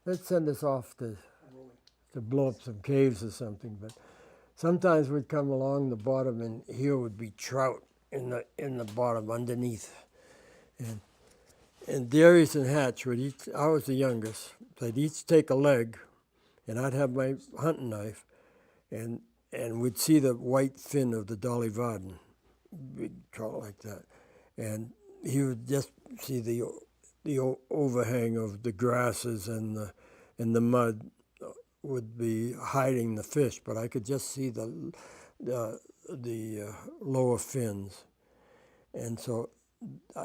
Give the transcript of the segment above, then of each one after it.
they'd send us off to blow up some caves or something. But sometimes we'd come along the bottom, and here would be trout in the bottom underneath. And Darius and Hatch would each, I was the youngest, they'd each take a leg, and I'd have my hunting knife, and we'd see the white fin of the Dolly Varden, big trout like that. And he would just see the overhang of the grasses and the mud would be hiding the fish, but I could just see the lower fins. And so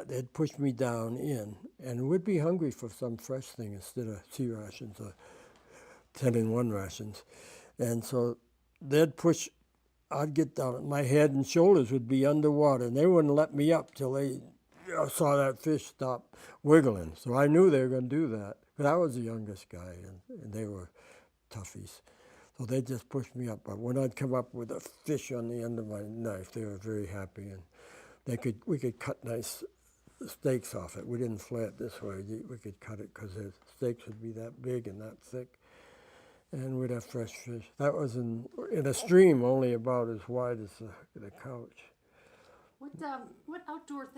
they'd push me down in, and we'd be hungry for some fresh thing instead of sea rations or 10-in-1 rations. And so they'd push, I'd get down, my head and shoulders would be underwater, and they wouldn't let me up till they saw that fish stop wiggling. So I knew they were going to do that, but I was the youngest guy, and they were toughies. So they just pushed me up. But when I'd come up with a fish on the end of my knife, they were very happy, and we could cut nice steaks off it. We didn't flay it this way. We could cut it because the steaks would be that big and that thick, and we'd have fresh fish. That was in a stream only about as wide as the couch. What outdoor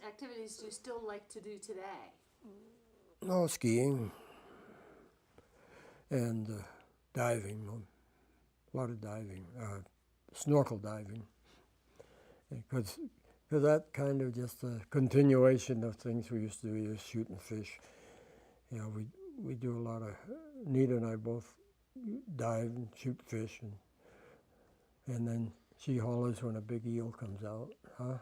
activities do you still like to do today? No, skiing and diving, a lot of diving, snorkel diving, because that kind of just a continuation of things we used to do, shooting fish. You know, we do a lot of, Nita and I both dive and shoot fish, and then she hollers when a big eel comes out. Huh?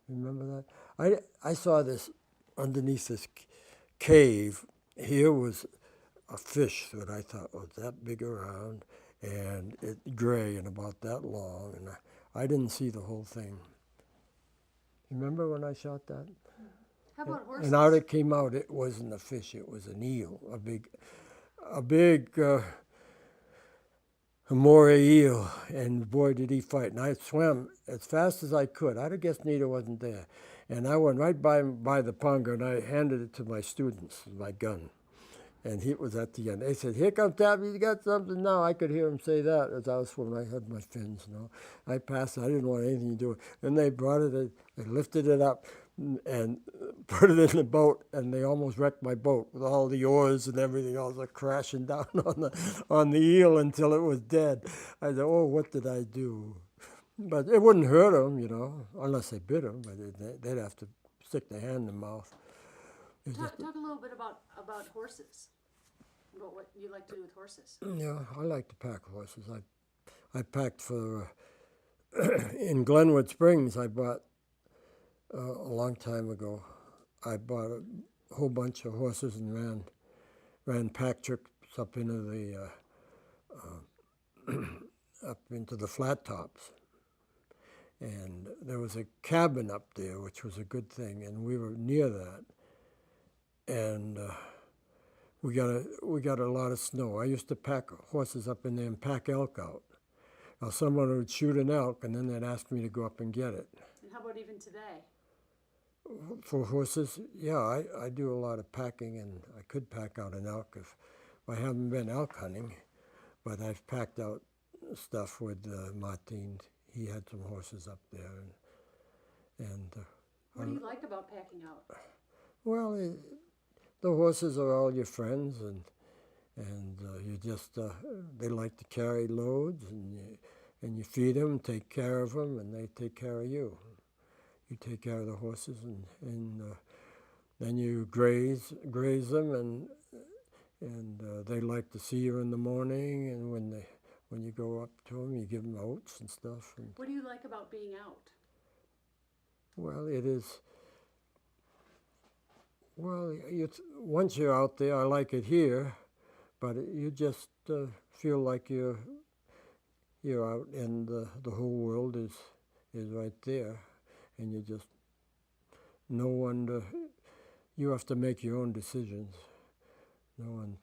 Remember that? I saw this underneath this cave. Here was a fish that I thought was that big around, and it gray and about that long, and I didn't see the whole thing. Remember when I shot that? How about horses? And out it came out, it wasn't a fish, it was an eel, a big moray eel, and boy did he fight. And I swam as fast as I could. I'd have guessed Nita wasn't there. And I went right by the ponga, and I handed it to my students, my gun. And he was at the end. They said, "Here comes Tapley, you got something now." I could hear him say that as I was swimming. I had my fins, you know. I passed it. I didn't want anything to do with it. Then they brought it, they lifted it up and put it in the boat, and they almost wrecked my boat with all the oars and everything else crashing down on the eel until it was dead. I said, "Oh, what did I do?" But it wouldn't hurt them, you know, unless they bit them. But they'd have to stick their hand in the mouth. Talk a little bit about horses, about what you like to do with horses. Yeah, I like to pack horses. I packed for, in Glenwood Springs, I bought, a long time ago, I bought a whole bunch of horses and ran pack trips up into the flat tops. And there was a cabin up there, which was a good thing, and we were near that. And we got a lot of snow. I used to pack horses up in there and pack elk out. Now someone would shoot an elk, and then they'd ask me to go up and get it. And how about even today? For horses, yeah, I do a lot of packing, and I could pack out an elk if I haven't been elk hunting, but I've packed out stuff with Martin. He had some horses up there, and what do you like about packing out? Well, the horses are all your friends, and you just they like to carry loads, and you feed them, take care of them, and they take care of you. You take care of the horses, and then you graze them, and they like to see you in the morning, and when you go up to them, you give them oats and stuff. And what do you like about being out? Well, it is. Well, once you're out there, I like it here, but you just feel like you're out, and the whole world is right there, and you just no one. You have to make your own decisions. No one.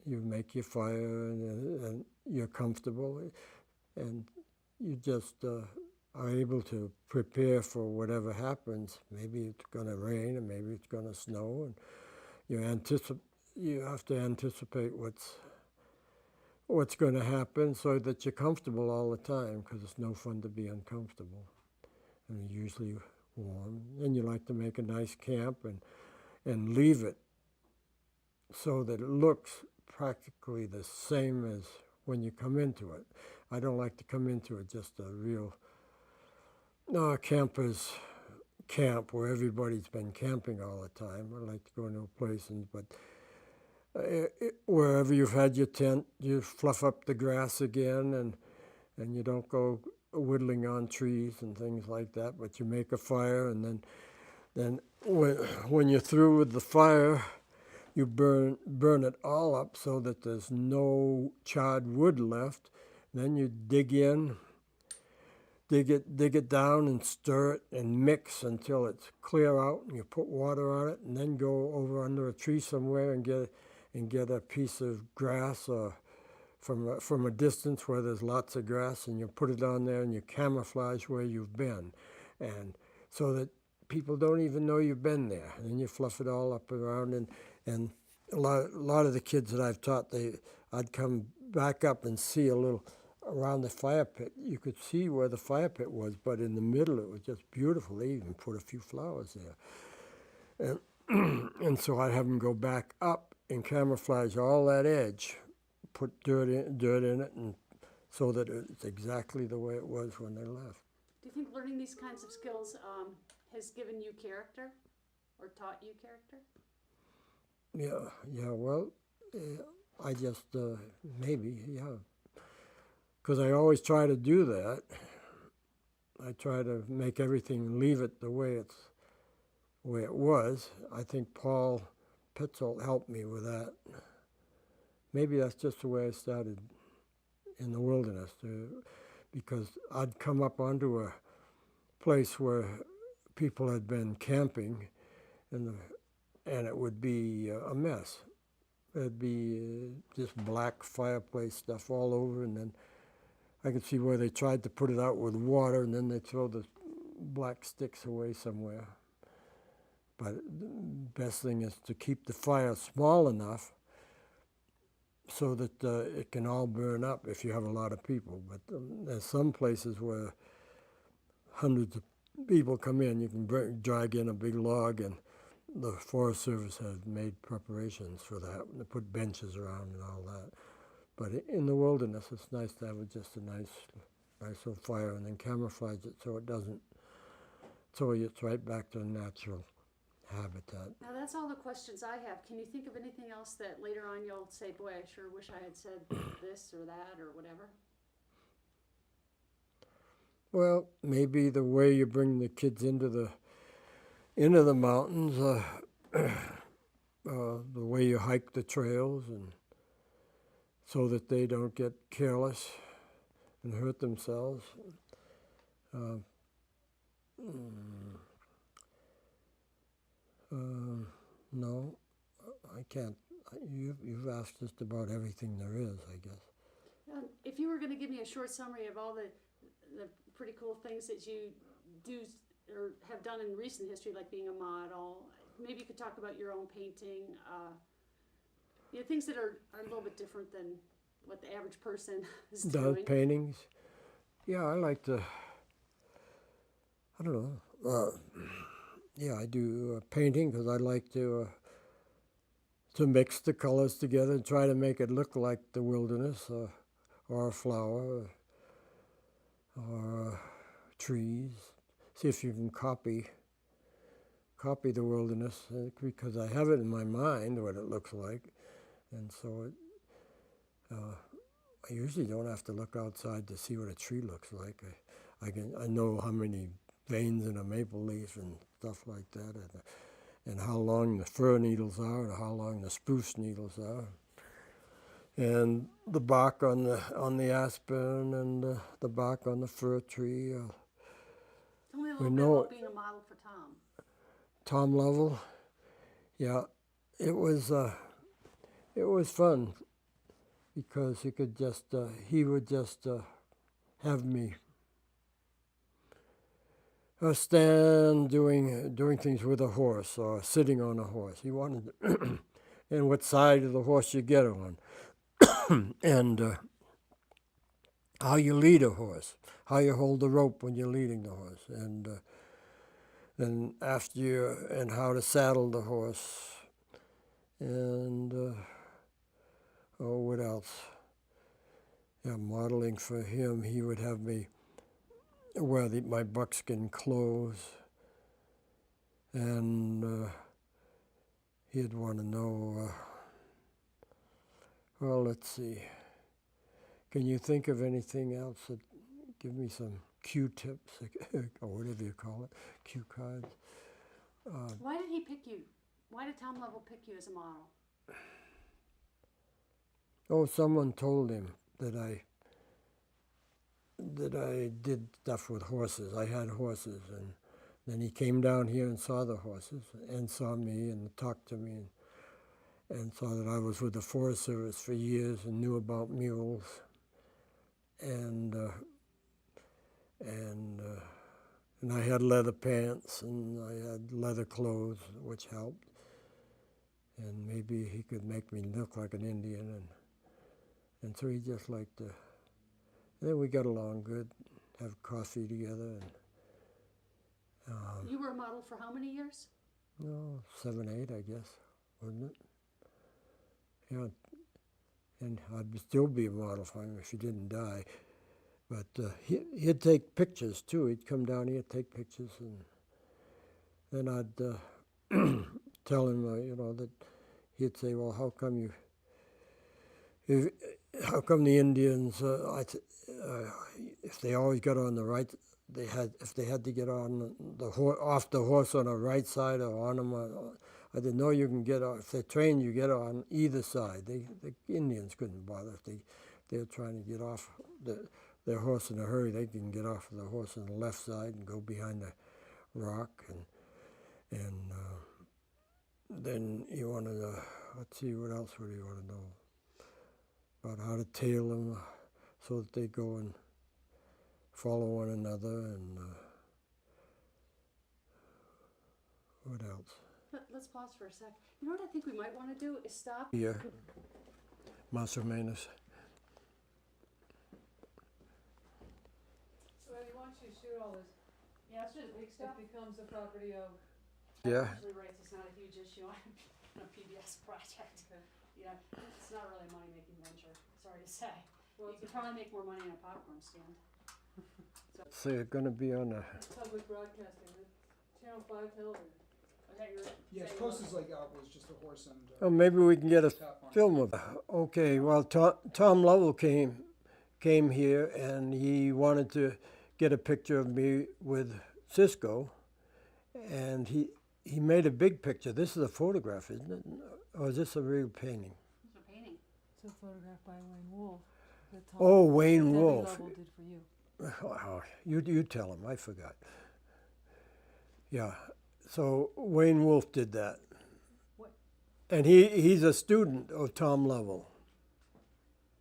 You make your fire, and you're comfortable, and you just are able to prepare for whatever happens. Maybe it's going to rain, and maybe it's going to snow, and you you have to anticipate what's going to happen so that you're comfortable all the time, because it's no fun to be uncomfortable. And you're usually warm, and you like to make a nice camp and leave it so that it looks practically the same as when you come into it. I don't like to come into it just a real camper's camp where everybody's been camping all the time. I like to go into a place, but wherever you've had your tent, you fluff up the grass again, and you don't go whittling on trees and things like that, but you make a fire, and then when you're through with the fire, you burn it all up so that there's no charred wood left. Then you dig it down and stir it and mix until it's clear out, and you put water on it, and then go over under a tree somewhere and get a piece of grass or from a distance where there's lots of grass, and you put it on there and you camouflage where you've been, and so that people don't even know you've been there. And then you fluff it all up around, and a lot of the kids that I've taught, I'd come back up and see a little around the fire pit. You could see where the fire pit was, but in the middle it was just beautiful. They even put a few flowers there. And so I'd have them go back up and camouflage all that edge, put dirt in it, and so that it's exactly the way it was when they left. Do you think learning these kinds of skills has given you character or taught you character? Yeah, well, I just, maybe, yeah. Because I always try to do that. I try to make everything, leave it the way it was. I think Paul Pitzel helped me with that. Maybe that's just the way I started in the wilderness, because I'd come up onto a place where people had been camping, and it would be a mess. There'd be just black fireplace stuff all over, and then I could see where they tried to put it out with water, and then they'd throw the black sticks away somewhere. But the best thing is to keep the fire small enough so that it can all burn up if you have a lot of people. But there's some places where hundreds of people come in. You can drag in a big log, and the Forest Service has made preparations for that. They put benches around and all that. But in the wilderness, it's nice to have just a nice little fire, and then camouflage it so it's right back to the natural habitat. Now that's all the questions I have. Can you think of anything else that later on you'll say, boy, I sure wish I had said this or that or whatever? Well, maybe the way you bring the kids into the mountains, the way you hike the trails, and so that they don't get careless and hurt themselves. No, I can't. You've asked just about everything there is, I guess. If you were going to give me a short summary of all the pretty cool things that you do or have done in recent history, like being a model, maybe you could talk about your own painting, things that are a little bit different than what the average person is doing. Paintings? Yeah, I like to, I don't know. Yeah, I do painting because I like to mix the colors together and try to make it look like the wilderness or a flower or trees. See if you can copy the wilderness, because I have it in my mind what it looks like, and so I usually don't have to look outside to see what a tree looks like. I know how many veins in a maple leaf and stuff like that, and how long the fir needles are and how long the spruce needles are, and the bark on the aspen and the bark on the fir tree. Tell me a little bit about being a model for Tom. Tom Lovell, yeah, it was fun because he would just have me stand doing things with a horse or sitting on a horse. He wanted and what side of the horse you get on, and how you lead a horse, how you hold the rope when you're leading the horse, and then after you, and how to saddle the horse, and oh, what else? Yeah, modeling for him. He would have me wear my buckskin clothes, and he'd want to know. Well, let's see. Can you think of anything else that give me some cue tips or whatever you call it, cue cards? Why did he pick you? Why did Tom Lovell pick you as a model? Oh, someone told him that I did stuff with horses. I had horses, and then he came down here and saw the horses and saw me and talked to me and saw that I was with the Forest Service for years and knew about mules, and I had leather pants and I had leather clothes, which helped. And maybe he could make me look like an Indian, and so he just liked to. And then we got along good, have coffee together, and You were a model for how many years? 7, 8, I guess, wasn't it? Yeah, and I'd still be a model for him if he didn't die. But he'd take pictures too. He'd come down here, take pictures, and then I'd tell him, that he'd say, "Well, how come the Indians, if they always got on the right, if they had to get on off the horse on the right side or on them?" I didn't know you can get on. If they're trained, you get on either side. The Indians couldn't bother if they were trying to get off their horse in a hurry. They can get off of the horse on the left side and go behind the rock, and then you want to, let's see, what else would you want to know? About how to tail them so that they go and follow one another, and what else? Let's pause for a sec. You know what I think we might want to do is stop. Here, más o menos. Well, once you shoot all this, Yeah, it's just big stuff. it becomes the property of. Yeah. Usually rates is not a huge issue on a PBS project. Okay. Yeah, it's not really a money-making venture. Sorry to say. Well, You could probably make more money in a popcorn stand. So you're going to be on a. it's public broadcasting, it's Channel 5 television. Is that your? Yes, closest like out was just a horse and. Oh, maybe we can get a tap on it. film of it. Okay, well, Tom Lovell came here, and he wanted to get a picture of me with Cisco, and he made a big picture. This is a photograph, isn't it? Or is this a real painting? It's a painting. It's a photograph by Wayne Wolf. that Tom- Oh, Wayne Debbie Wolf. Lovell did for you. Oh, you tell him. I forgot. Yeah. So Wayne Wolf did that. What? And he's a student of Tom Lovell.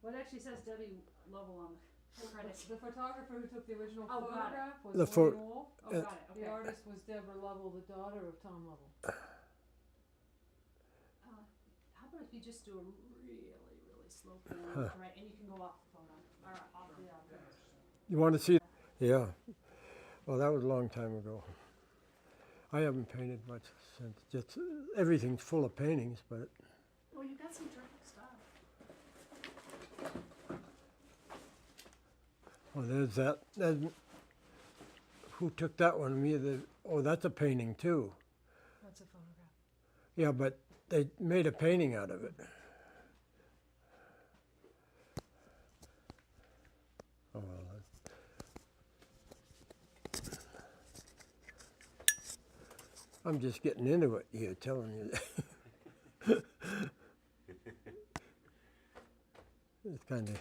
What actually says Debbie Lovell on the credits? The photographer who took the original Oh, got it. photograph was The pho- Wayne Wolf. Oh, got it, okay. The artist was Deborah Lovell, the daughter of Tom Lovell. How about if you just do a really, really slow pan, right, and you can go off the photo, or off the, You want to see? Yeah. Well, that was a long time ago. I haven't painted much since. Just everything's full of paintings, but well, you got some terrific stuff. well, there's that. Who took that one? Oh, that's a painting too. That's a photograph. Yeah, but they made a painting out of it. Oh, well, I'm just getting into it here, telling you that. It's kind of.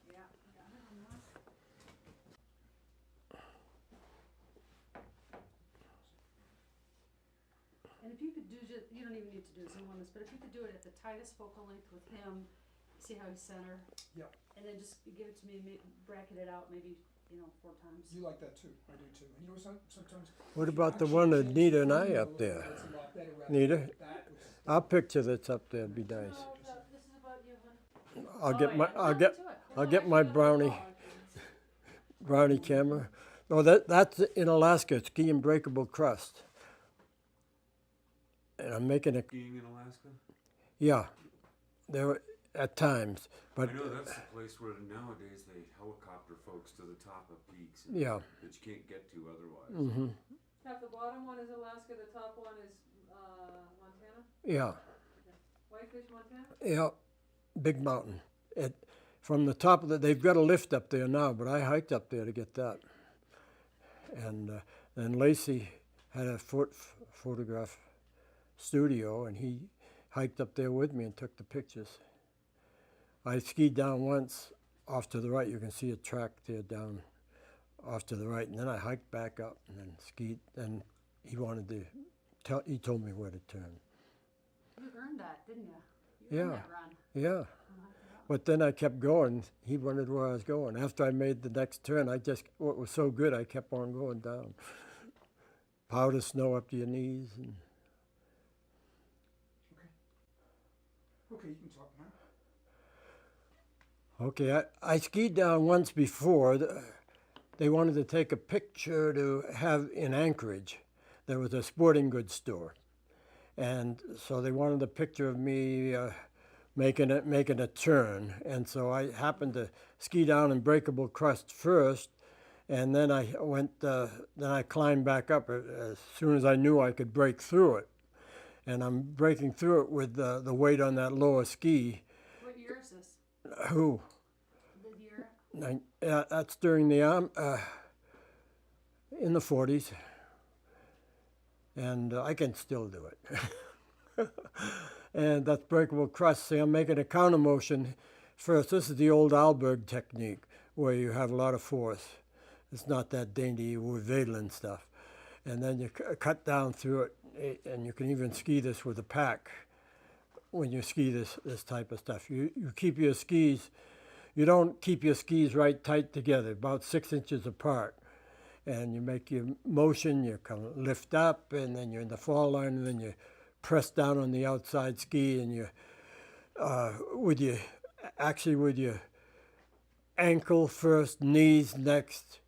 Yeah, you got it on that. And if you could do just, you don't even need to do zoom on this, but if you could do it at the tightest focal length with him, see how he's center? Yep. And then just give it to me, bracket it out maybe 4 times. You like that too, I do too. And you know, sometimes. What if you about the actually one of change Nita the and I formula up a there? little bit, it's a lot better rather Nita? than that, which is Our picture that's up there would be nice. No, this is about you, honey. I'll get Oh, my yeah. I'll get my brownie camera. No, that's in Alaska, skiing breakable crust. And I'm making a Skiing in Alaska? yeah, there at times, but I know that's the place where nowadays they helicopter folks to the top of peaks yeah. that you can't get to otherwise. Mm-hmm. Half the bottom one is Alaska, the top one is Montana? Yeah, Whitefish, Montana? yeah, big mountain. From the top of they've got a lift up there now, but I hiked up there to get that. And then Lacey had a photograph studio, and he hiked up there with me and took the pictures. I skied down once off to the right. You can see a track there down off to the right, and then I hiked back up and then skied. And he wanted to he told me where to turn. You earned that, didn't you? You earned Yeah. that run. Yeah. But then I kept going. He wondered where I was going. After I made the next turn, what was so good, I kept on going down. Powder snow up to your knees. And Okay, you can talk now. okay, I skied down once before. They wanted to take a picture to have in Anchorage. There was a sporting goods store. And so they wanted a picture of me making a turn, and so I happened to ski down in breakable crust first, and then I climbed back up as soon as I knew I could break through it, and I'm breaking through it with the weight on that lower ski. What year is this? Who? The year? That's during the in the 40s, and I can still do it. And that's breakable crust. See, I'm making a counter motion first. This is the old Alberg technique, where you have a lot of force. It's not that dainty with Vedlin stuff. And then you cut down through it, and you can even ski this with a pack when you ski this type of stuff. You keep your skis, you don't keep your skis right tight together, about 6 inches apart. And you make your motion, you kind of lift up, and then you're in the fall line, and then you press down on the outside ski, and you with your ankle first, knees next,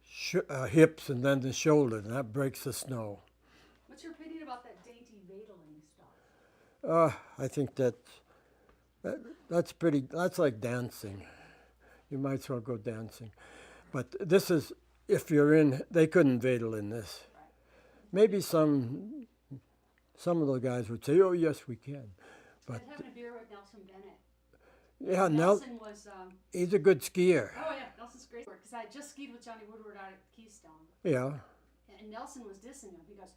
hips, and then the shoulder, and that breaks the snow. What's your opinion about that dainty Vedling stuff? I think that's like dancing. You might as well go dancing. But this is, if you're in, they couldn't Vedel in this. Maybe some of the guys would say, oh, yes, we can. I But was having a beer with Nelson Bennett. yeah, Nelson was, he's a good skier. oh yeah, Nelson's great. Because I just skied with Johnny Woodward out at Keystone. Yeah, And Nelson was dissing him. He goes,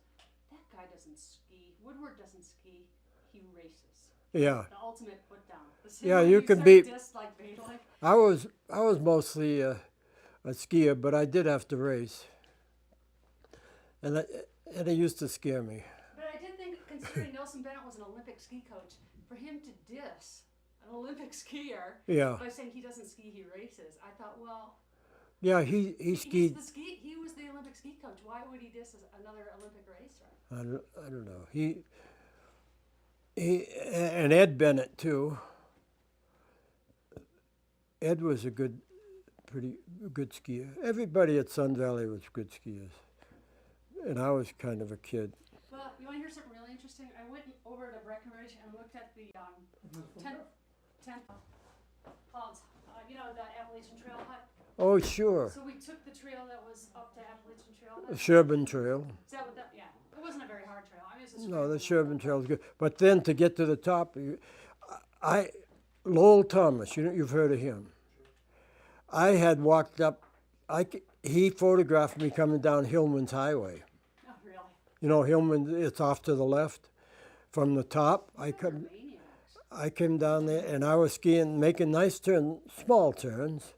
that guy doesn't ski. Woodward doesn't ski. He races. yeah. The ultimate put down. The same Yeah, way you can said be- Diss like Vedling. I was mostly a skier, but I did have to race. And it used to scare me. But I did think, considering Nelson Bennett was an Olympic ski coach, for him to diss an Olympic skier Yeah. by saying he doesn't ski, he races, I thought, well, Yeah, he he's skied. he was the Olympic ski coach. Why would he diss another Olympic racer? I don't know. He and Ed Bennett too. Ed was a pretty good skier. Everybody at Sun Valley was good skiers, and I was kind of a kid. Well, you want to hear something really interesting? I went over to Breckenridge and looked at the tent clouds. You know, the Appalachian Trail hut. Oh, sure, So we took the trail that was up to Appalachian Trail hut. the Sherburne Trail. Is that what that? Yeah, it wasn't a very hard trail. I mean, it's a No, the straight Sherburne Trail is good. But then to get to the top, Lowell Thomas, you've heard of him. I had walked up. He photographed me coming down Hillman's Highway. Oh, really? You know, Hillman, it's off to the left from the top. Maniacs. I came down there, and I was skiing, making nice turns, small turns.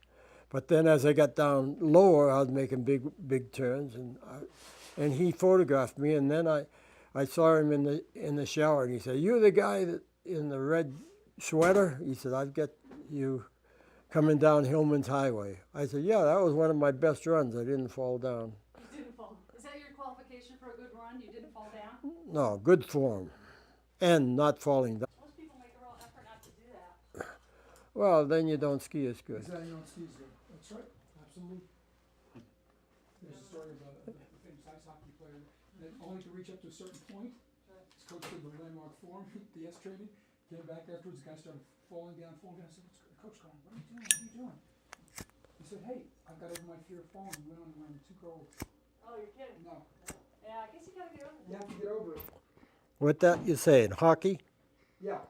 But then as I got down lower, I was making big turns, and he photographed me. And then I saw him in the shower, and he said, "You the guy in the red sweater?" He said, "I've got you coming down Hillman's Highway. I said, yeah, that was one of my best runs. I didn't fall down. You didn't fall. Is that your qualification for a good run? You didn't fall down? No, good form. And not falling down. Most people make a real effort not to do that. Well, then you don't ski as good. Exactly, you don't ski as good. That's right, absolutely. There's a story about a famous ice hockey player that only to reach up to a certain point, his coach did the landmark form, the S training, came back afterwards, the guy started falling down. I said, what's the coach going, what are you doing? He said, hey, I've got over my fear of falling. He went on when I'm too cold. Oh, you're kidding. No, Yeah, I guess you gotta get over you that. have to get over it. What that you saying? Hockey? Yeah,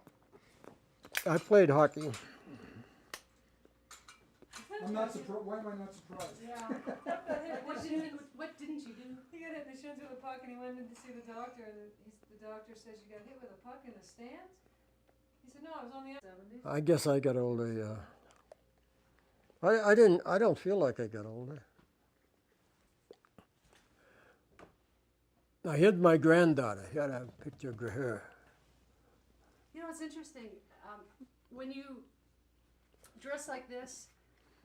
I played hockey. I'm not surprised, why am I not surprised? Yeah. What didn't you do? He got hit in the shins with a puck and he went in to see the doctor and the doctor says, you got hit with a puck in the stands? He said, no, I was on the 70s. I guess I got older, yeah. I don't feel like I got older. Now here's my granddaughter. Got a picture of her. You know, it's interesting. When you dress like this,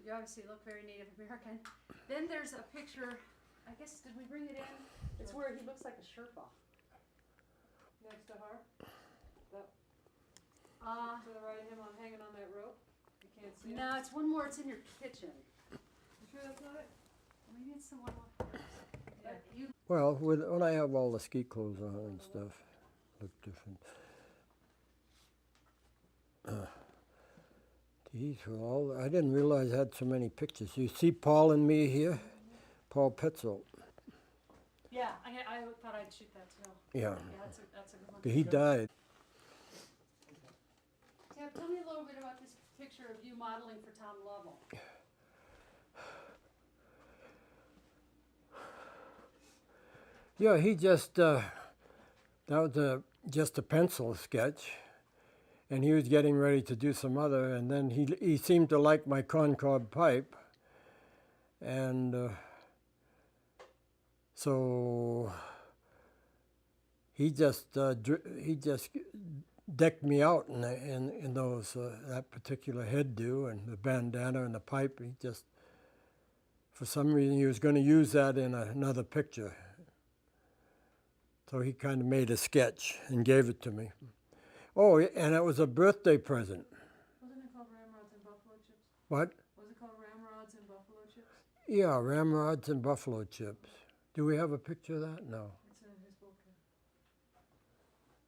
you obviously look very Native American. Then there's a picture, I guess, did we bring it in? It's where he looks like a Sherpa. Next to her, Uh, to the right of him on hanging on that rope. You can't see him. no, it's one more. It's in your kitchen. You sure that's not it? Maybe it's the one up there. But you, Well, when I have all the ski clothes on and stuff, look different. Geez, well, I didn't realize I had so many pictures. You see Paul and me here? Paul Petzold. yeah, I thought I'd shoot that too. Yeah. Yeah, that's a good one. He died. Tab, tell me a little bit about this picture of you modeling for Tom Lovell. Yeah, he just, that was just a pencil sketch. And he was getting ready to do some other, and then he seemed to like my corncob pipe. And so he just decked me out in those that particular hairdo and the bandana and the pipe. He just, for some reason, he was going to use that in another picture. So he kind of made a sketch and gave it to me. Oh, and it was a birthday present. Wasn't it called Ramrods and Buffalo Chips? What? Was it called Ramrods and Buffalo Chips? Yeah, ramrods and buffalo chips. Do we have a picture of that? No. It's in his book.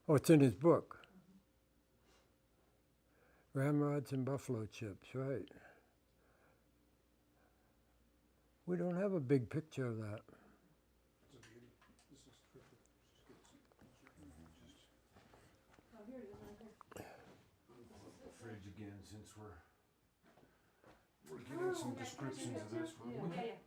Oh, it's in his book. Ramrods and buffalo chips, right. We don't have a big picture of that. Oh, here it is right here. Fridge again, since we're getting some descriptions of this. Yeah. Yeah,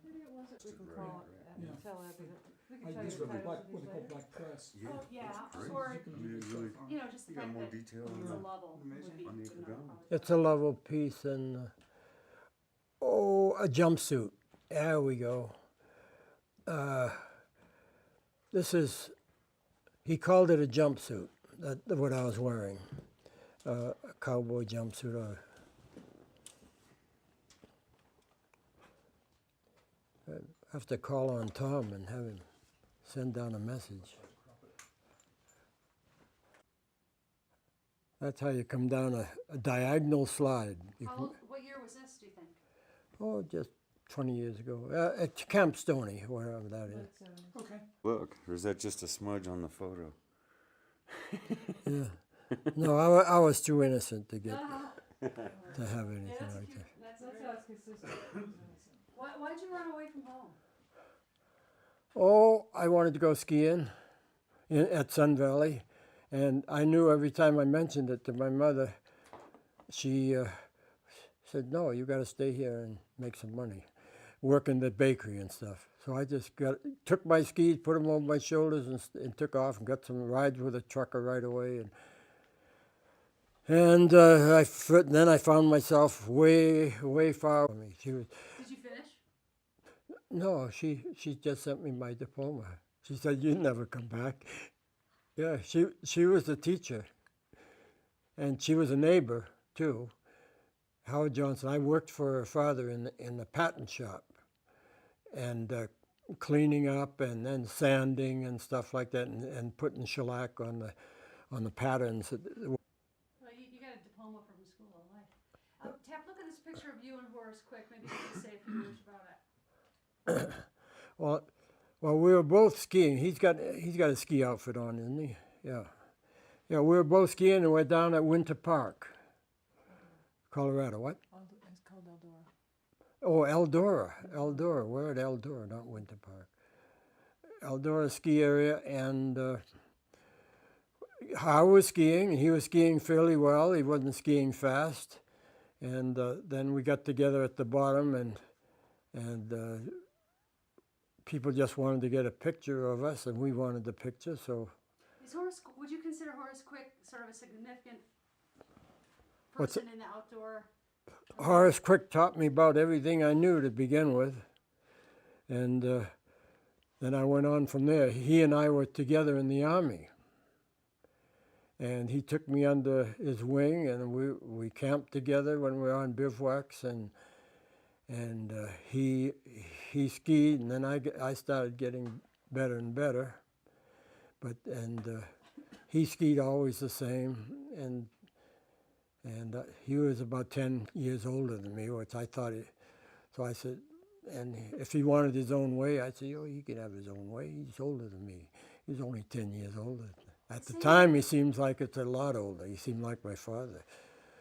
Maybe it wasn't. We can Right, call right. it, Yeah. tell Abbie that. We I can tell use you what the they titles of call these later. black press. Oh, yeah, great. or, You can I do mean, stuff really- on. you know, just the You got fact more that detail it's a on level would Amazing. be. On the you know, Instagram. probably- It's a level piece and, a jumpsuit. There we go. This is, he called it a jumpsuit, what I was wearing. A cowboy jumpsuit. I have to call on Tom and have him send down a message. That's how you come down a diagonal slide. What year was this, do you think? Oh, just 20 years ago. At Camp Stony, wherever that is. Okay. Look, or is that just a smudge on the photo? Yeah. No, I was too innocent to get to have anything Yeah, that's a like cute, that. that's a That's very, how it's consistent. why'd you run away from home? Oh, I wanted to go skiing at Sun Valley, and I knew every time I mentioned it to my mother, she said, "No, you got to stay here and make some money, work in the bakery and stuff." So I just took my skis, put them over my shoulders, and took off and got some rides with a trucker right away. And then I found myself way far from me. Did you finish? No, she just sent me my diploma. She said, "You never come back." Yeah, she was a teacher, and she was a neighbor too. Howard Johnson. I worked for her father in the patent shop, and cleaning up and then sanding and stuff like that, and putting shellac on the patterns. Well, you got a diploma from the School of Life. Tap, look at this picture of you and Horace Quick. Maybe you can say a few words about it. Well, we were both skiing. He's got a ski outfit on, isn't he? Yeah. Yeah, we were both skiing and we're down at Winter Park, Colorado. What? It's called Eldora. Oh, Eldora. We're at Eldora, not Winter Park. Eldora ski area, and I was skiing, and he was skiing fairly well. He wasn't skiing fast. And then we got together at the bottom, and people just wanted to get a picture of us, and we wanted the picture, so... Would you consider Horace Quick sort of a significant What's person in the outdoor? Horace Quick taught me about everything I knew to begin with, and then I went on from there. He and I were together in the Army, and he took me under his wing, and we camped together when we were on bivouacs, and he skied, and then I started getting better and better, he skied always the same, and he was about 10 years older than me, which I thought so I said, and if he wanted his own way, I'd say, oh, he can have his own way. He's older than me. He's only 10 years older. At the time, he seems like it's a lot older. He seemed like my father.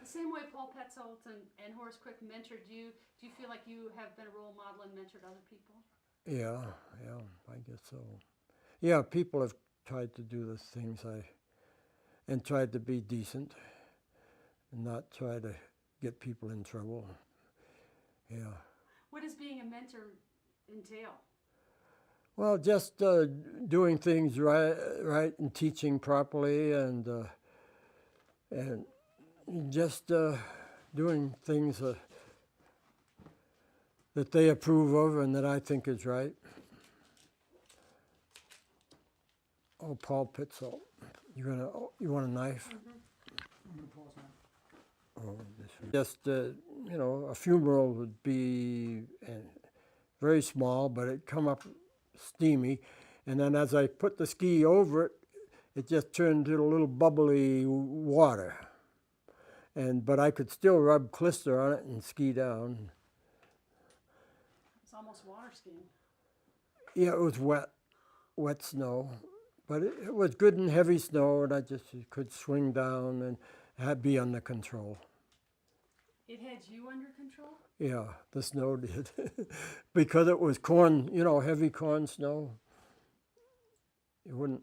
The same way Paul Petzold and Horace Quick mentored you, do you feel like you have been a role model and mentored other people? Yeah, I guess so. Yeah, people have tried to do the things and tried to be decent and not try to get people in trouble. Yeah. What does being a mentor entail? Well, just doing things right and teaching properly, and just doing things that they approve of and that I think is right. Oh, Paul Petzold, you want a knife? I'm gonna pause now. Oh, just a fumarole would be very small, but it'd come up steamy, and then as I put the ski over it, it just turned into a little bubbly water. But I could still rub Clister on it and ski down. It's almost water skiing. Yeah, it was wet snow, but it was good and heavy snow, and I just could swing down and be under control. It had you under control? Yeah, the snow did. Because it was corn, heavy corn snow. Your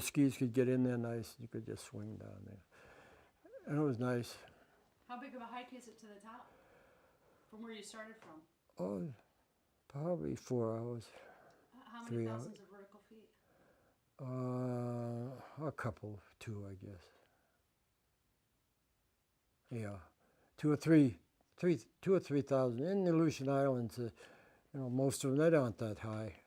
skis could get in there nice. You could just swing down there. And it was nice. How big of a hike is it to the top from where you started from? Oh, probably 4 hours. How many thousands of vertical feet? A couple, 2, I guess. Yeah, 2 or 3,000. In the Aleutian Islands, most of them, they aren't that high.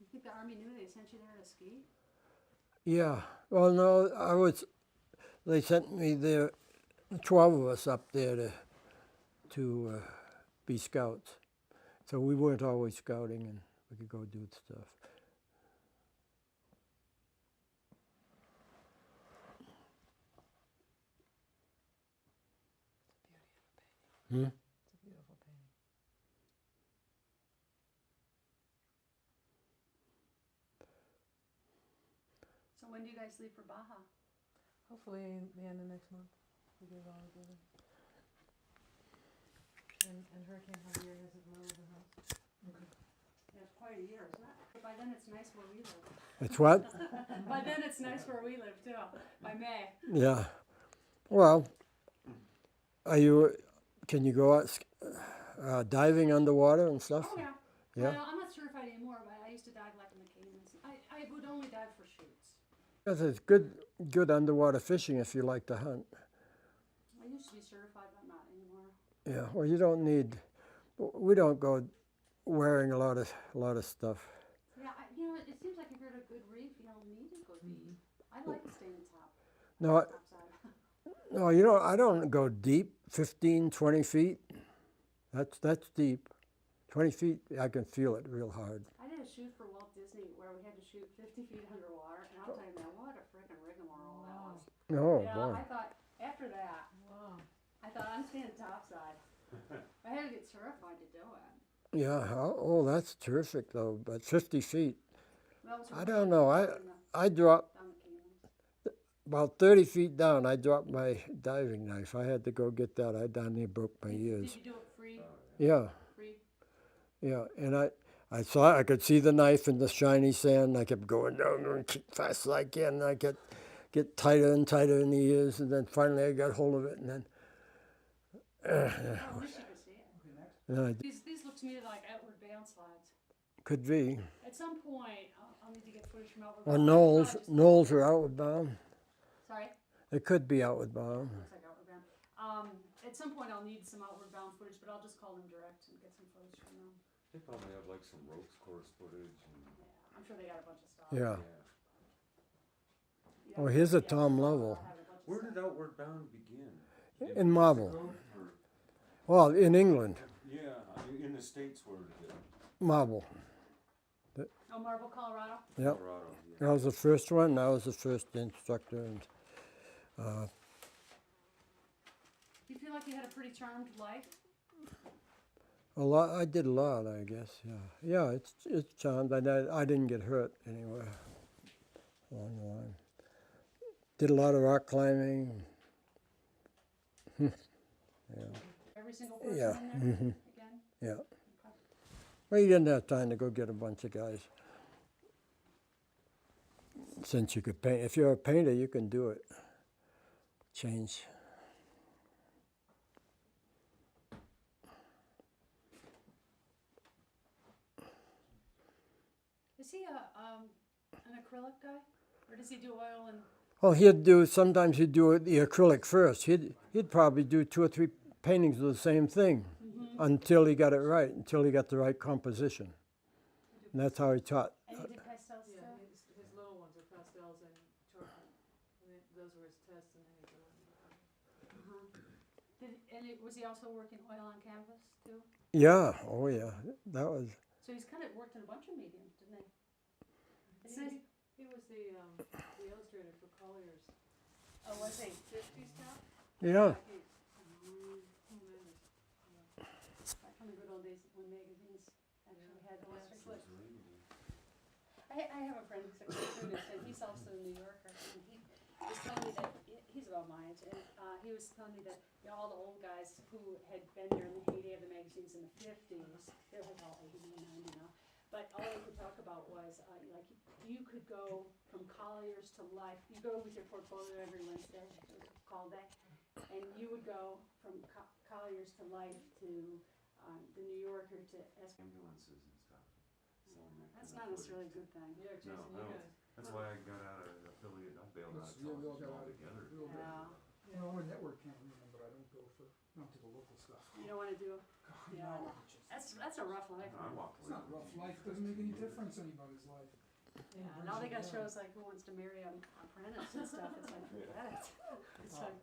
You think the Army knew they sent you there to ski? Yeah. Well, no, they sent me there, 12 of us up there to be scouts. So we weren't always scouting, and we could go do stuff. It's a beautiful painting. So when do you guys leave for Baja? Hopefully the end of next month, we get it all together. And Hurricane Javier hasn't blown the house. Yeah, it's quite a year, isn't it? By then it's nice where we live. It's what? By then it's nice where we live too, by May. Yeah. Well, can you go out diving underwater and stuff? Oh, yeah. Yeah. Well, I'm not certified anymore, but I used to dive like in the Caymans. I would only dive for shoots. Because it's good underwater fishing if you like to hunt. I used to be certified, but not anymore. Yeah. Well, we don't go wearing a lot of stuff. Yeah, it seems like if you're at a good reef, you don't need to go deep. I like to stay in the top. No, Topside. No, you know, I don't go deep, 15, 20 feet. That's deep. 20 feet, I can feel it real hard. I did a shoot for Walt Disney where we had to shoot 50 feet underwater, and I'll tell you, man, what a freaking rigmarole that was. Oh, You know, boy. I thought, after that, Wow. I thought, I'm staying topside. I had to get certified to do it. Yeah, oh, that's terrific, though, but 50 feet. That was I don't know. I dropped down the canyons. about 30 feet down. I dropped my diving knife. I had to go get that. I down near broke my Did ears. you do it free? Yeah, Free? yeah. And I could see the knife in the shiny sand. I kept going down and keep fast as I can. And I get tighter and tighter in the ears, and then finally I got hold of it, and then. I wish you could see it. Okay, next. And I These look to me like outward bound slides. could be. At some point, I'll need to get footage from outward Or bound. Knolls are outward bound. Sorry? It could be outward bound. Looks like outward bound. At some point, I'll need some outward bound footage, but I'll just call them direct and get some footage from them. They probably have like some ropes course footage and, Yeah, I'm sure they got a bunch of stuff. Yeah. yeah. You Oh, know, here's a yeah, Tom I'll Lovell. have a bunch of Where stuff. did Outward Bound begin? In Marble. Or- Well, in England, Yeah, in the States where did it? Marble. Oh, Marble, Colorado? Yep. Colorado. That was the first one. I was the first instructor. And You feel like you had a pretty charmed life? a lot. I did a lot, I guess. Yeah. Yeah. It's charmed. I didn't get hurt anywhere along the line. Did a lot of rock climbing. Yeah. Every single person Yeah. in there? Again? Yeah. Okay. Well, you didn't have time to go get a bunch of guys. Since you could paint, if you're a painter, you can do it. Change. Is he an acrylic guy? Or does he do oil and... Oh, sometimes he'd do the acrylic first. He'd probably do 2 or 3 paintings of the same thing until he got it right, until he got the right composition. And that's how he taught. And he did pastels too? Yeah, his little ones are pastels and charcoal. And those were his tests, and then he did them. Was he also working oil on canvas too? Yeah, oh yeah, that was, So he's kind of worked in a bunch of mediums, didn't he? It's nice. He was the illustrator for Collier's Oh, was he? 50s stuff. yeah. Back from the good old days when magazines actually had illustrators. Absolutely. I have a friend who's a cartoonist, and he's also a New Yorker, and he was telling me that he's about my age, and he was telling me that all the old guys who had been there in the heyday of the magazines in the 50s, they're like all 80 and 90 now, but all they could talk about was like you could go from Collier's to Life. You go with your portfolio every Wednesday, call day, and you would go from Collier's to Life to the New Yorker to Ambulances and stuff. Selling that That's kind not of necessarily a footage. good thing. Yeah, Jason, No, you no. guys. That's why I got out of affiliate. I bailed out of Yeah, we all television got out of altogether. real good. Yeah. Well, I'm a network cameraman, but I don't go for, not to the local stuff. You don't want to do. Yeah. No, That's a rough life. I walked it's away. not rough life, doesn't make any difference in anybody's life. Yeah. Now they got shows like Who Wants to Marry an Apprentice and stuff. It's like forget it. It's like.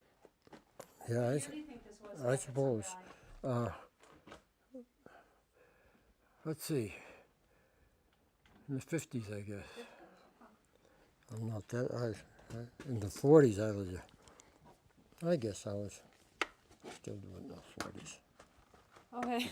Yeah, Who do you think this was? I like, some suppose. guy? Let's see. In the 50s, I guess. I'm not that. In the 40s, I guess I was still doing the 40s. Okay.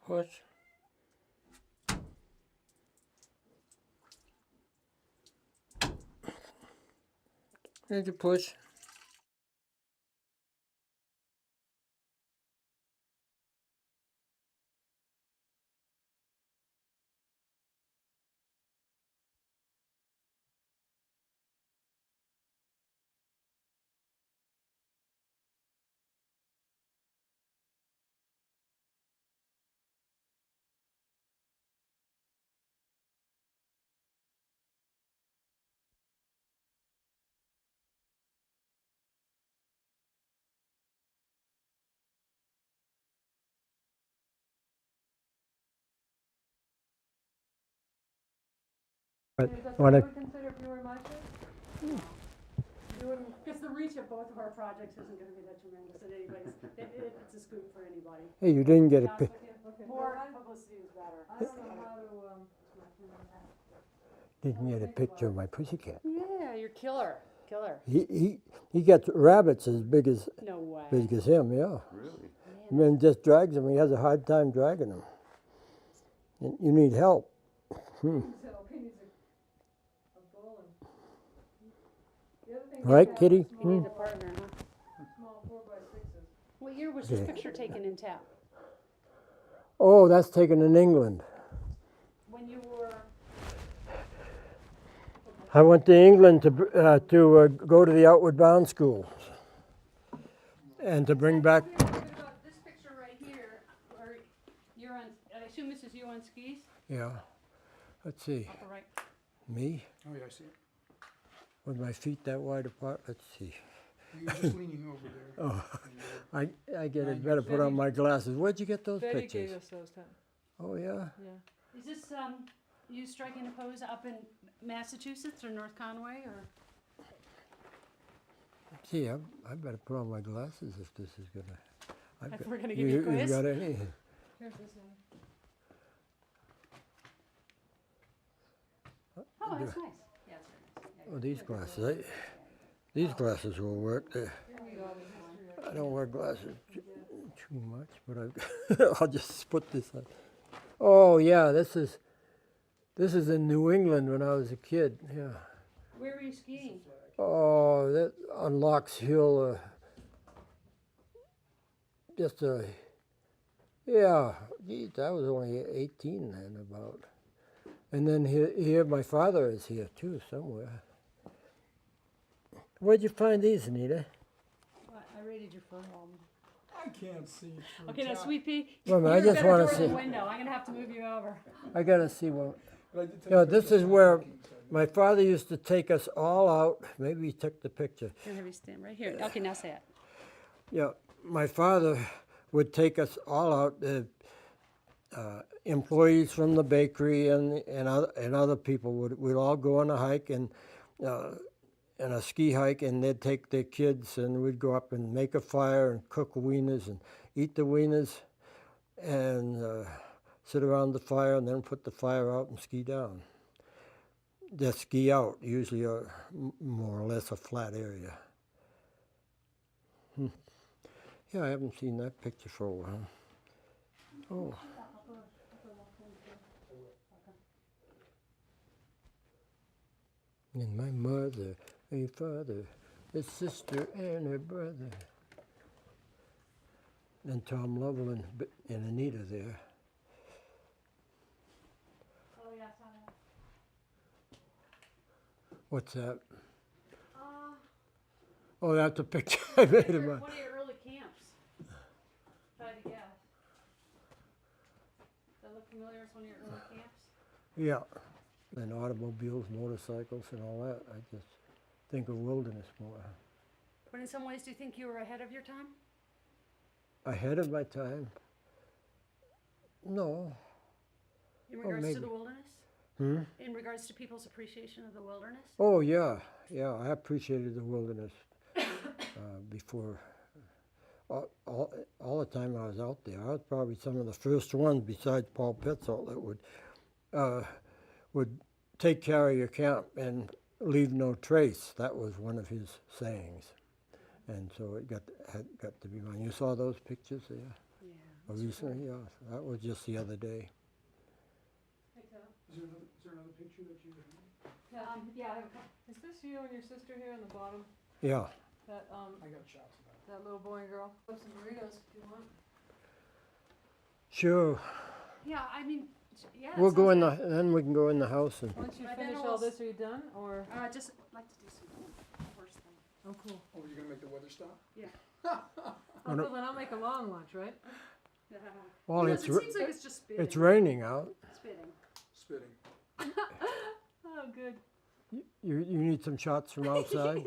Push. Need to push. But Is that when something I- you would consider if you were in my shoes? You wouldn't, Because the reach of both of our projects isn't gonna be that tremendous at anybody's, it's a scoop for anybody. Hey, you didn't get a To be pic. honest with you, okay, more well, publicity is better. I don't know how to, Didn't get a picture of my pussycat. Yeah, you're killer. He gets rabbits as big as No way. him. Yeah. Really? And then just drags them. He has a hard time dragging them. And you need help. so he needs a bull and. The other thing. Right, they have Kitty? is You Small, need a partner, huh? small 4x6s. What year was this Okay. picture taken in town? Oh, that's taken in England. When you were, I went to England to go to the Outward Bound School and to bring back. What about this picture right here, where you're on, I assume this is you on skis? Yeah. Let's see. Upper right. Me Oh, yeah, I see it. with my feet that wide apart. Let's see. You were just leaning over there. Oh, And I get it. Better put on my glasses. Where'd you get those Betty pictures? gave us those times, Oh yeah. yeah. Is this, you striking a pose up in Massachusetts or North Conway, or? Gee, I better put on my glasses if this is gonna. If we're gonna give you a quiz? got any? Here's this one. Oh, that's nice. Yeah, it's very nice. Yeah, Oh, these glasses. These glasses will work. Here we go, the history of. I don't wear glasses too much, but I'll just put this on. Oh yeah, this is in New England when I was a kid. Yeah. Where were you skiing? Oh, that on Locks Hill. Yeah. Geez, I was only 18 then, about. And then here, my father is here too somewhere. Where'd you find these, Anita? What, I raided your phone. I can't see. through Okay, now, top. Sweet Pea, Wait a minute, I you're just better wanna towards see. the window. I'm gonna have to move you over. I gotta see what. But I did take Yeah, a this picture is of where walking, so- my father used to take us all out. Maybe he took the picture. Here, have you stand right here. Okay, now say it. Yeah, my father would take us all out. Employees from the bakery and other people would all go on a hike and a ski hike, and they'd take their kids, and we'd go up and make a fire and cook wieners and eat the wieners and sit around the fire, and then put the fire out and ski down. Just ski out, usually more or less a flat area. Yeah, I haven't seen that picture for a while. Oh. And my mother, a father, a sister, and her brother. And Tom Lovell and Anita there. Oh, yeah, I saw that. What's that? Uh, Oh, that's a picture I made of one my. of your early camps. Try to guess. Does that look familiar as one of your early camps? Yeah. And automobiles, motorcycles, and all that. I just think of wilderness more. But in some ways, do you think you were ahead of your time? Ahead of my time? No. In Oh, regards to maybe. the wilderness? Hmm? In regards to people's appreciation of the wilderness? Oh, yeah. Yeah, I appreciated the wilderness before. All the time I was out there. I was probably some of the first ones, besides Paul Petzold, that would take care of your camp and leave no trace. That was one of his sayings. And so it had got to be mine. You saw those pictures there? Yeah. Recently? Yeah, that was just the other day. Is there another picture that you? Yeah, I have a couple. Is this you and your sister here on the bottom? Yeah. That, I got shots of that. that little boy and girl? Have some burritos if you want. Sure. Yeah, I mean, yeah. that We'll go in sounds the, then we can go in the house and. Once you Right, then finish we'll all this, are you done, or? good. Just like to do some horse thing. Oh, cool. Oh, you're gonna make the weather stop? Oh, Oh, no. cool, then I'll make a long lunch, right? Well, Because it's it seems like it's just spitting. it's raining out. Spitting. Spitting. Oh, good. You need some shots from outside?